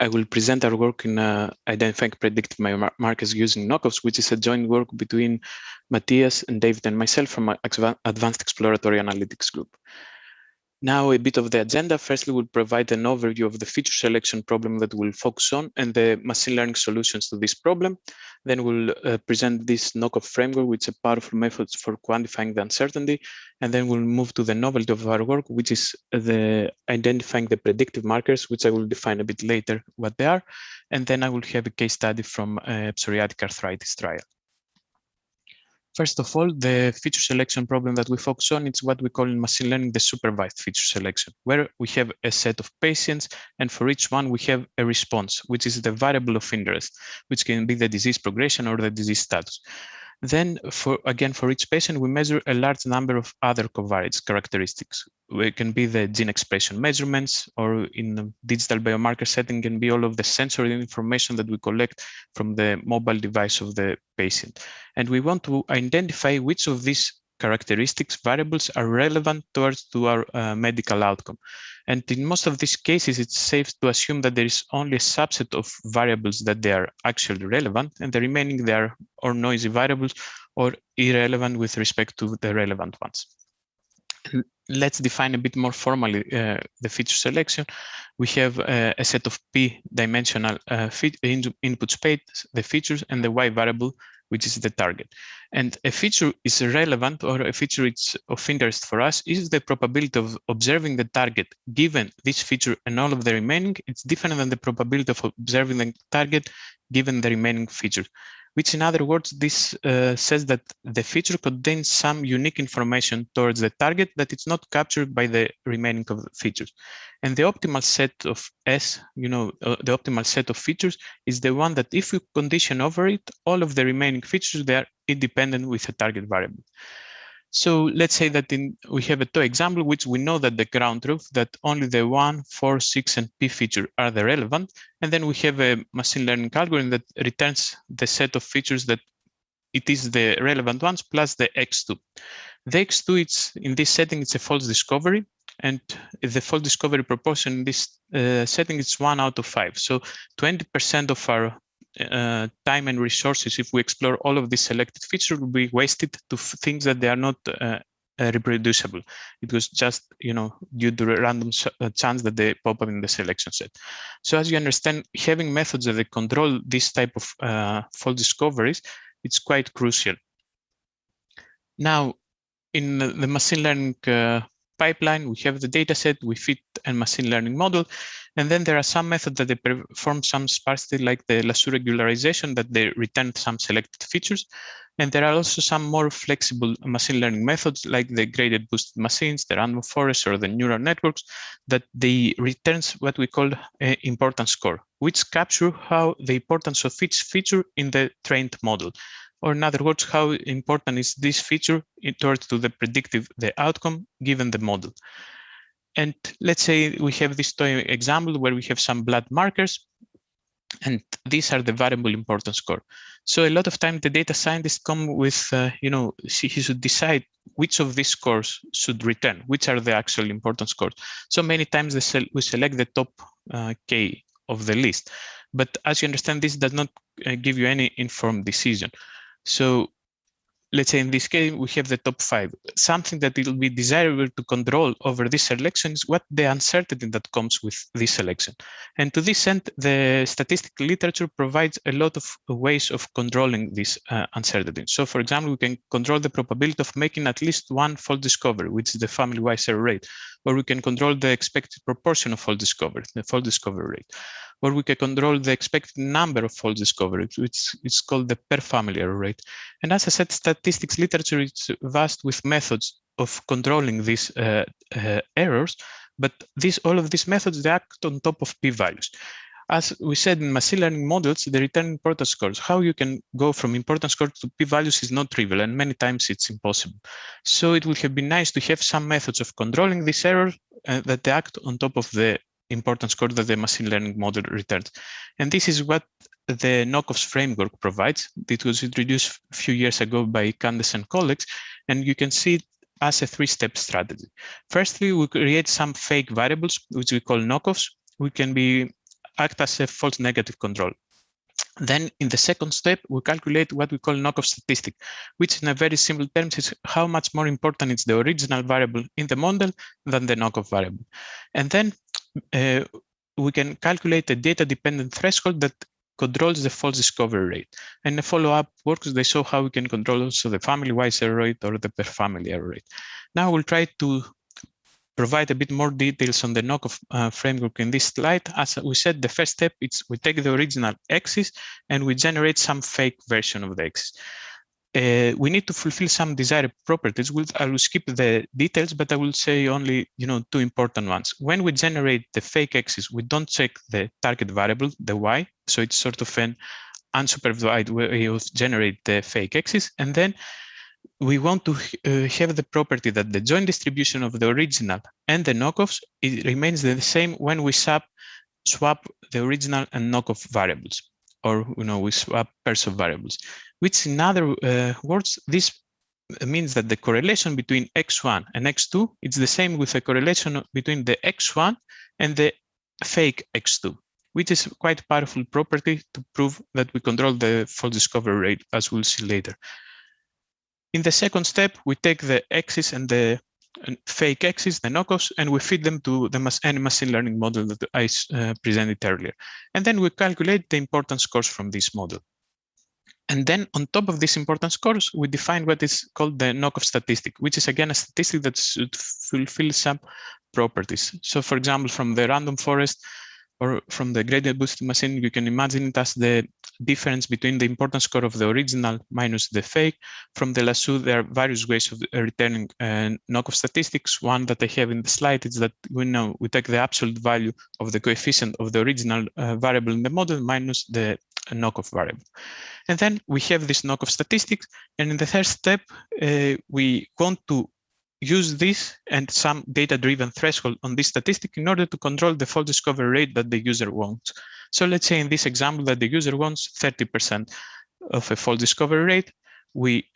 I will present our work in identifying predictive biomarkers using knockoffs, which is a joint work between Matthias and David and myself from Advanced Exploratory Analytics Group. Now, a bit of the agenda. Firstly, we'll provide an overview of the feature selection problem that we'll focus on and the machine learning solutions to this problem. Then we'll present this knockoff framework, which is a powerful method for quantifying the uncertainty. And then we'll move to the novelty of our work, which is the identifying the predictive markers, which I will define a bit later what they are. And then I will have a case study from a psoriatic arthritis trial. First of all, the feature selection problem that we focus on is what we call in machine learning the supervised feature selection, where we have a set of patients, and for each one we have a response, which is the variable of interest, which can be the disease progression or the disease status. Then, for each patient, we measure a large number of other covariates characteristics. It can be the gene expression measurements, or in the digital biomarker setting can be all of the sensory information that we collect from the mobile device of the patient. And we want to identify which of these characteristics variables are relevant to our medical outcome. And in most of these cases, it's safe to assume that there is only a subset of variables that they are actually relevant, and the remaining they are or noisy variables or irrelevant with respect to the relevant ones. Let's define a bit more formally the feature selection. We have a set of p-dimensional input space, the features, and the y variable, which is the target. And a feature is relevant, or a feature is of interest for us, is the probability of observing the target given this feature and all of the remaining. It's different than the probability of observing the target given the remaining features, which in other words, this says that the feature contains some unique information towards the target that it's not captured by the remaining of the features. And the optimal set of S, the optimal set of features is the one that if we condition over it, all of the remaining features, they are independent with a target variable. So let's say that we have a toy example, which we know that the ground truth that only the 1, 4, 6, and P feature are the relevant. And then we have a machine learning algorithm that returns the set of features that it is the relevant ones plus the X2. The X2, in this setting, it's a false discovery. And the false discovery proportion in this setting is 1 out of 5. So 20% of our time and resources, if we explore all of these selected features, will be wasted to things that they are not reproducible. It was just, due to a random chance that they pop up in the selection set. So as you understand, having methods that they control this type of false discoveries, it's quite crucial. Now, in the machine learning pipeline, we have the data set, we fit a machine learning model, and then there are some methods that they perform some sparsity, like the lasso regularization, that they return some selected features. And there are also some more flexible machine learning methods, like the graded boosted machines, the random forest, or the neural networks, that they returns what we call an importance score, which capture how the importance of each feature in the trained model. Or in other words, how important is this feature towards to the predictive, the outcome given the model. And let's say we have this toy example where we have some blood markers, and these are the variable importance score. So a lot of time the data scientists come with, he should decide which of these scores should return, which are the actual importance scores. So many times we select the top K of the list. But as you understand, this does not give you any informed decision. So let's say in this case, we have the top 5. Something that will be desirable to control over this selection is what the uncertainty that comes with this selection. And to this end, the statistical literature provides a lot of ways of controlling this uncertainty. So for example, we can control the probability of making at least one false discovery, which is the family-wise error rate, or we can control the expected proportion of false discovery, the false discovery rate. Or we can control the expected number of false discoveries, which is called the per family error rate. And as I said, statistics literature is vast with methods of controlling these errors, but all of these methods, they act on top of p-values. As we said in machine learning models, they return importance scores. How you can go from importance scores to p-values is not trivial, and many times it's impossible. So it would have been nice to have some methods of controlling this error that they act on top of the importance score that the machine learning model returns. And this is what the knockoffs framework provides. It was introduced a few years ago by Candace and colleagues, and you can see it as a 3-step strategy. Firstly, we create some fake variables, which we call knockoffs. We can be act as a false negative control. Then in the second step, we calculate what we call knockoff statistic, which in a very simple terms is how much more important is the original variable in the model than the knockoff variable. And then we can calculate a data-dependent threshold that controls the false discovery rate. And the follow-up works, they show how we can control also the family-wise error rate or the per family error rate. Now we'll try to provide a bit more details on the knockoff framework in this slide. As we said, the first step is we take the original axis and we generate some fake version of the axis. We need to fulfill some desired properties. I will skip the details, but I will say only two important ones. When we generate the fake axis, we don't check the target variable, the y. So it's sort of an unsupervised way of generate the fake axis. And then we want to have the property that the joint distribution of the original and the knockoffs, it remains the same when we swap the original and knockoff variables, or we swap pairs of variables, which in other words, this means that the correlation between x1 and x2 is the same with the correlation between the x1 and the fake x2, which is quite a powerful property to prove that we control the false discovery rate, as we'll see later. In the second step, we take the axis and the fake axis, the knockoffs, and we feed them to the machine learning model that I presented earlier. And then we calculate the importance scores from this model. And then on top of these importance scores, we define what is called the knockoff statistic, which is again a statistic that should fulfill some properties. So for example, from the random forest or from the gradient boosted machine, you can imagine it as the difference between the importance score of the original minus the fake. From the lasso, there are various ways of returning knockoff statistics. One that I have in the slide is that we take the absolute value of the coefficient of the original variable in the model minus the knockoff variable. And then we have this knockoff statistics. And in the third step, we want to use this and some data-driven threshold on this statistic in order to control the false discovery rate that the user wants. So let's say in this example that the user wants 30% of a false discovery rate. We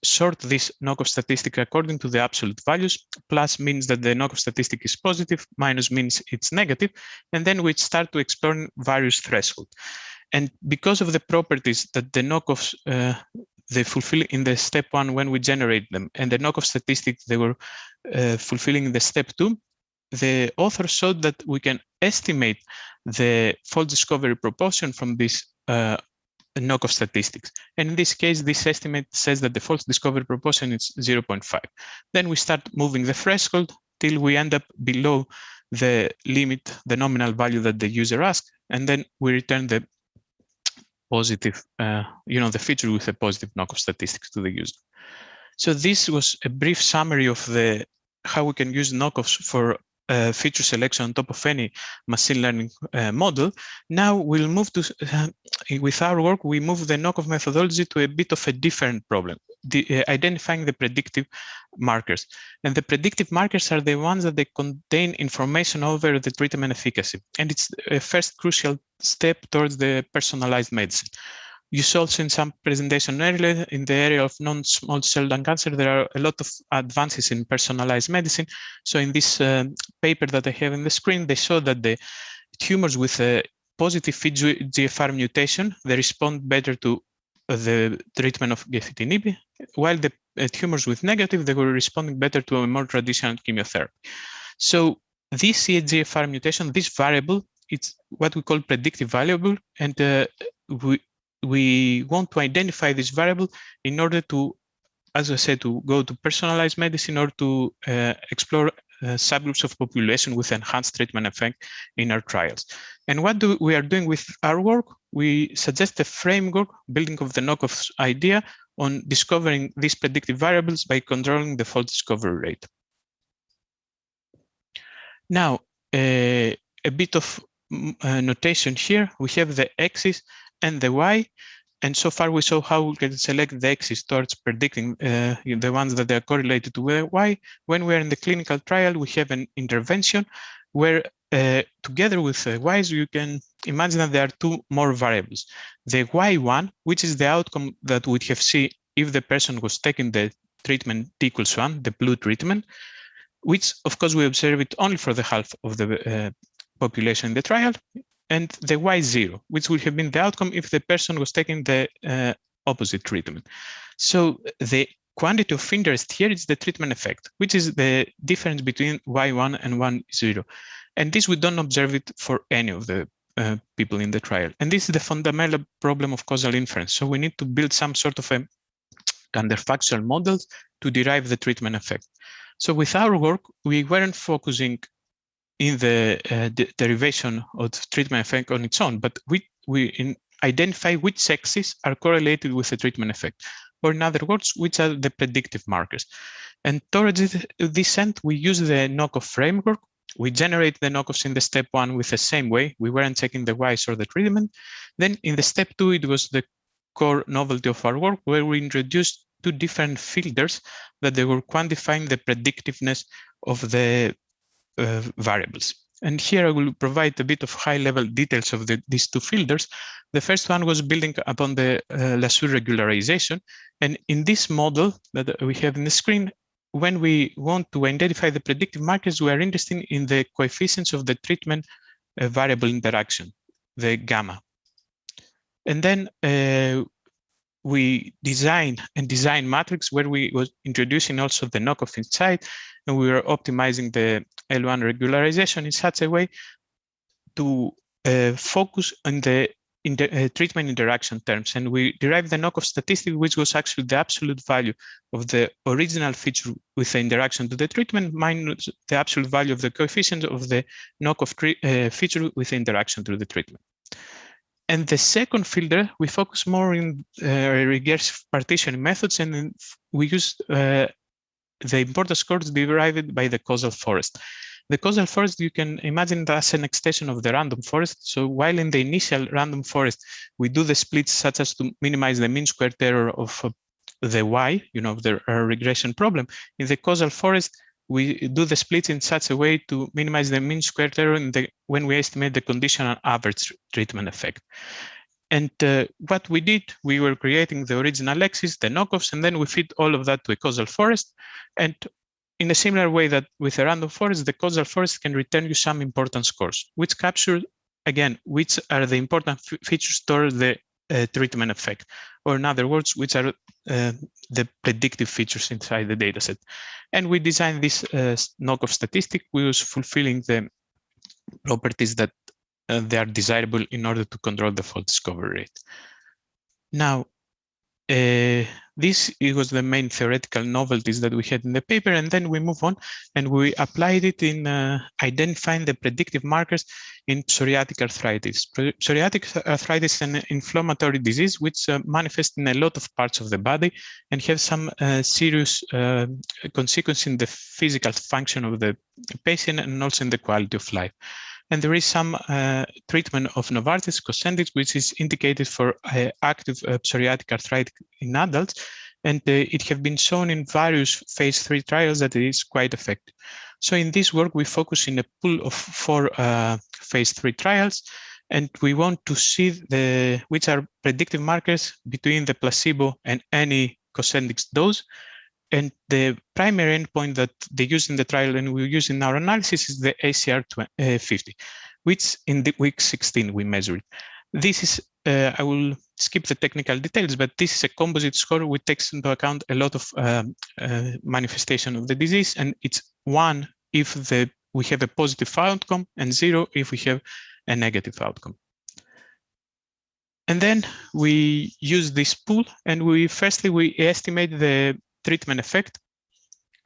sort this knockoff statistic according to the absolute values. Plus means that the knockoff statistic is positive, minus means it's negative. And then we start to explore various thresholds. And because of the properties that the knockoffs they fulfill in the step one when we generate them, and the knockoff statistics they were fulfilling in the step two, the author showed that we can estimate the false discovery proportion from this knockoff statistics. And in this case, this estimate says that the false discovery proportion is 0.5. Then we start moving the threshold till we end up below the limit, the nominal value that the user asked, and then we return the positive, the feature with a positive knockoff statistics to the user. So this was a brief summary of how we can use knockoffs for feature selection on top of any machine learning model. Now we'll move to, with our work, we move the knockoff methodology to a bit of a different problem, identifying the predictive markers. And the predictive markers are the ones that they contain information over the treatment efficacy. And it's a first crucial step towards the personalized medicine. You saw also in some presentation earlier in the area of non-small cell lung cancer, there are a lot of advances in personalized medicine. So in this paper that I have in the screen, they show that the tumors with a positive FIT-GFR mutation, they respond better to the treatment of gefitinib, while the tumors with negative, they were responding better to a more traditional chemotherapy. So this CHGFR mutation, this variable, it's what we call predictive variable, and we want to identify this variable in order to, as I said, to go to personalized medicine or to explore subgroups of population with enhanced treatment effect in our trials. And what we are doing with our work? We suggest a framework building of the knockoff idea on discovering these predictive variables by controlling the false discovery rate. Now, a bit of notation here. We have the axis and the y, and so far we saw how we can select the axis towards predicting the ones that are correlated to the y. When we are in the clinical trial, we have an intervention where together with the y's, you can imagine that there are two more variables. The y1, which is the outcome that we'd have seen if the person was taking the treatment T equals 1, the blue treatment, which of course we observe it only for the half of the population in the trial. and the y0, which would have been the outcome if the person was taking the opposite treatment. So the quantity of interest here is the treatment effect, which is the difference between y1 and y0. And this we don't observe it for any of the people in the trial. And this is the fundamental problem of causal inference. So we need to build some sort of a counterfactual models to derive the treatment effect. So with our work, we weren't focusing in the derivation of the treatment effect on its own, but we identify which sexes are correlated with the treatment effect, or in other words, which are the predictive markers. And towards this end, we use the knockoff framework. We generate the knockoffs in the step 1 with the same way. We weren't checking the Ys or the treatment. Then in the step 2, it was the core novelty of our work, where we introduced 2 different filters that they were quantifying the predictiveness of the variables. And here I will provide a bit of high-level details of these 2 filters. The first one was building upon the Lassure regularization. And in this model that we have in the screen, when we want to identify the predictive markers, we are interested in the coefficients of the treatment variable interaction, the gamma. And then we design matrix where we was introducing also the knockoff inside, and we were optimizing the L1 regularization in such a way to focus on the treatment interaction terms. And we derived the knockoff statistic, which was actually the absolute value of the original feature with the interaction to the treatment minus the absolute value of the coefficient of the knockoff feature with the interaction to the treatment. And the second filter, we focus more in recursive partitioning methods, and we use the importance scores derived by the causal forest. The causal forest, you can imagine that as an extension of the random forest. So while in the initial random forest, we do the splits such as to minimize the mean squared error of the Y, the regression problem. In the causal forest, we do the splits in such a way to minimize the mean squared error when we estimate the conditional average treatment effect. And what we did, we were creating the original axis, the knockoffs, and then we fit all of that to a causal forest. And in a similar way that with a random forest, the causal forest can return you some important scores, which capture, again, which are the important features towards the treatment effect, or in other words, which are the predictive features inside the dataset. And we designed this knockoff statistic. We was fulfilling the properties that they are desirable in order to control the fault discovery rate. Now, this was the main theoretical novelties that we had in the paper, and then we move on and we applied it in identifying the predictive markers in psoriatic arthritis. Psoriatic arthritis is an inflammatory disease which manifests in a lot of parts of the body and have some serious consequences in the physical function of the patient and also in the quality of life. And there is some treatment of Novartis, Kostas, which is indicated for active psoriatic arthritis in adults. And it has been shown in various phase 3 trials that it is quite effective. So in this work, we focus in a pool of 4 phase 3 trials. And we want to see which are predictive markers between the placebo and any Kostas dose. And the primary endpoint that they use in the trial and we use in our analysis is the ACR 50, which in the week 16 we measured. This is, I will skip the technical details, but this is a composite score which takes into account a lot of manifestation of the disease, and it's 1 if we have a positive outcome and 0 if we have a negative outcome. And then we use this pool and we estimate the treatment effect.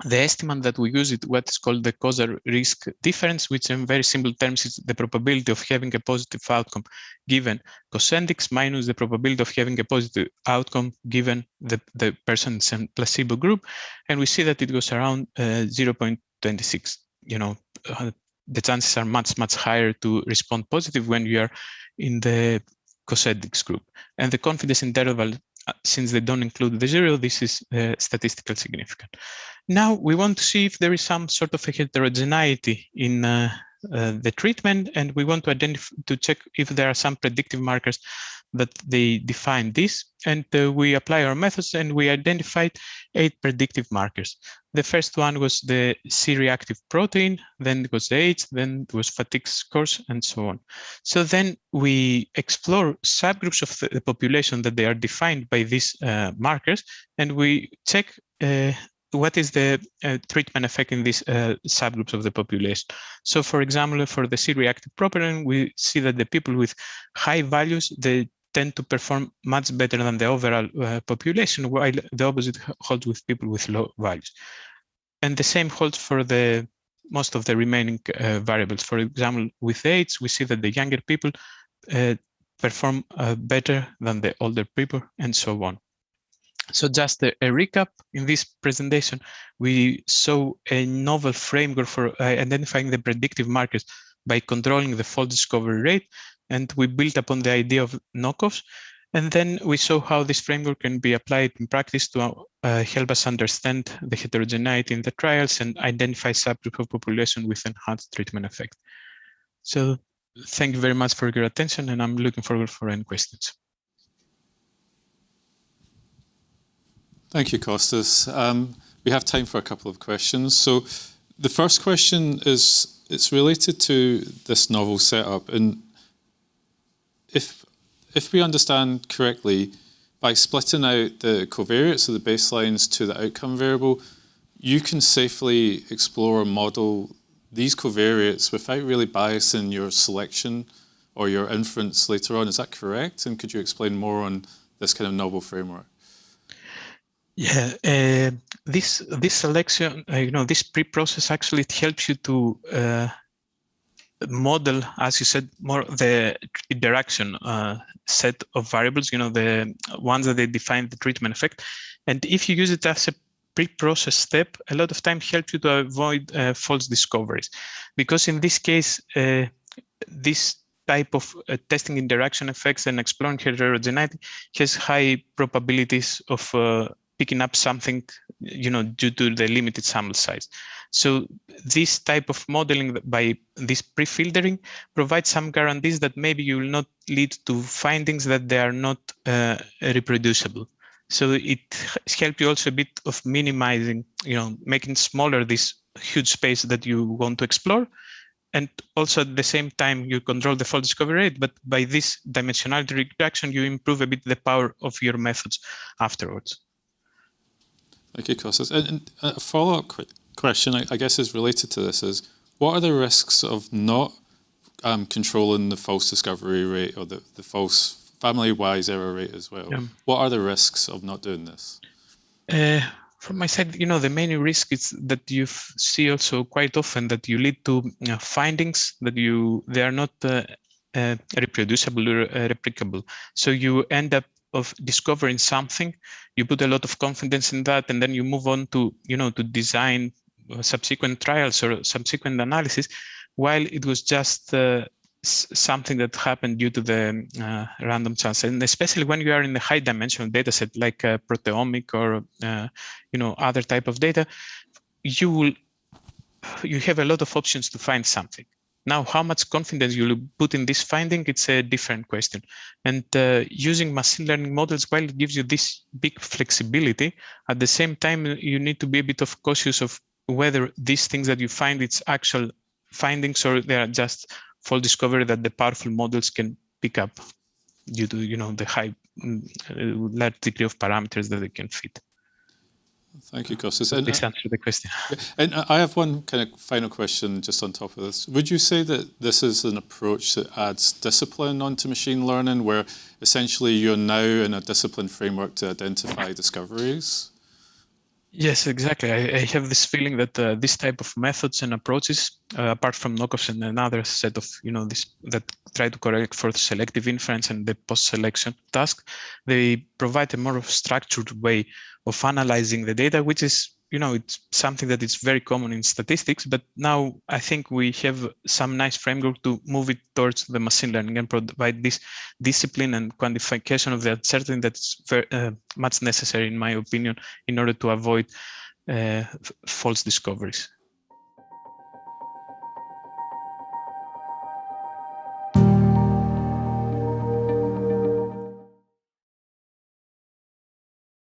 The estimate that we use is what's called the causal risk difference, which in very simple terms is the probability of having a positive outcome given Kostas minus the probability of having a positive outcome given the person's placebo group. And we see that it goes around 0.26. The chances are much, much higher to respond positive when you are in the Kostas group. And the confidence interval, since they don't include the 0, this is statistically significant. Now we want to see if there is some sort of a heterogeneity in the treatment, and we want to check if there are some predictive markers that they define this. And we apply our methods, and we identified 8 predictive markers. The first one was the C-reactive protein, then it was the age, then it was fatigue scores, and so on. So then we explore subgroups of the population that they are defined by these markers, and we check what is the treatment effect in these subgroups of the population. So for example, for the C-reactive protein, we see that the people with high values, they tend to perform much better than the overall population, while the opposite holds with people with low values. And the same holds for the most of the remaining variables. For example, with age, we see that the younger people perform better than the older people, and so on. So just a recap, in this presentation, we saw a novel framework for identifying the predictive markers by controlling the false discovery rate, and we built upon the idea of knockoffs. And then we saw how this framework can be applied in practice to help us understand the heterogeneity in the trials and identify subgroups of population with enhanced treatment effect. So thank you very much for your attention, and I'm looking forward for any questions. Thank you, Kostas. We have time for a couple of questions. So the first question is, it's related to this novel setup. And if we understand correctly, by splitting out the covariates of the baselines to the outcome variable, you can safely explore and model these covariates without really biasing your selection or your inference later on. Is that correct? And could you explain more on this kind of novel framework? Yeah, this selection, this pre-process actually it helps you to model, as you said, more the interaction set of variables, the ones that they define the treatment effect. And if you use it as a pre-process step, a lot of time helps you to avoid false discoveries. Because in this case, this type of testing interaction effects and exploring heterogeneity has high probabilities of picking up something, due to the limited sample size. So this type of modeling by this pre-filtering provides some guarantees that maybe you will not lead to findings that they are not reproducible. So it helps you also a bit of minimizing, making smaller this huge space that you want to explore. And also at the same time, you control the false discovery rate, but by this dimensionality reduction, you improve a bit the power of your methods afterwards. Thank you, Kostas. And a follow-up question, I guess, is related to this is, what are the risks of not controlling the false discovery rate or the false family-wise error rate as well? Yeah. What are the risks of not doing this? From my side, the main risk is that you see also quite often that you lead to findings that they are not reproducible or replicable. So you end up of discovering something, you put a lot of confidence in that, and then you move on to, to design subsequent trials or subsequent analysis, while it was just something that happened due to the random chance. And especially when you are in the high dimensional data set, like proteomic or, other type of data, you have a lot of options to find something. Now, how much confidence you put in this finding, it's a different question. And using machine learning models, while it gives you this big flexibility, at the same time, you need to be a bit of cautious of whether these things that you find, it's actual findings or they are just false discovery that the powerful models can pick up due to, the high, large degree of parameters that they can fit. Thank you, Kostas. And this answers the question. And I have one kind of final question just on top of this. Would you say that this is an approach that adds discipline onto machine learning, where essentially you're now in a discipline framework to identify discoveries? Yes, exactly. I have this feeling that this type of methods and approaches, apart from knockoffs and another set of, that try to correct for selective inference and the post-selection task, they provide a more structured way of analyzing the data, which is, it's something that is very common in statistics. But now I think we have some nice framework to move it towards the machine learning and provide this discipline and quantification of the uncertainty that's very much necessary, in my opinion, in order to avoid false discoveries.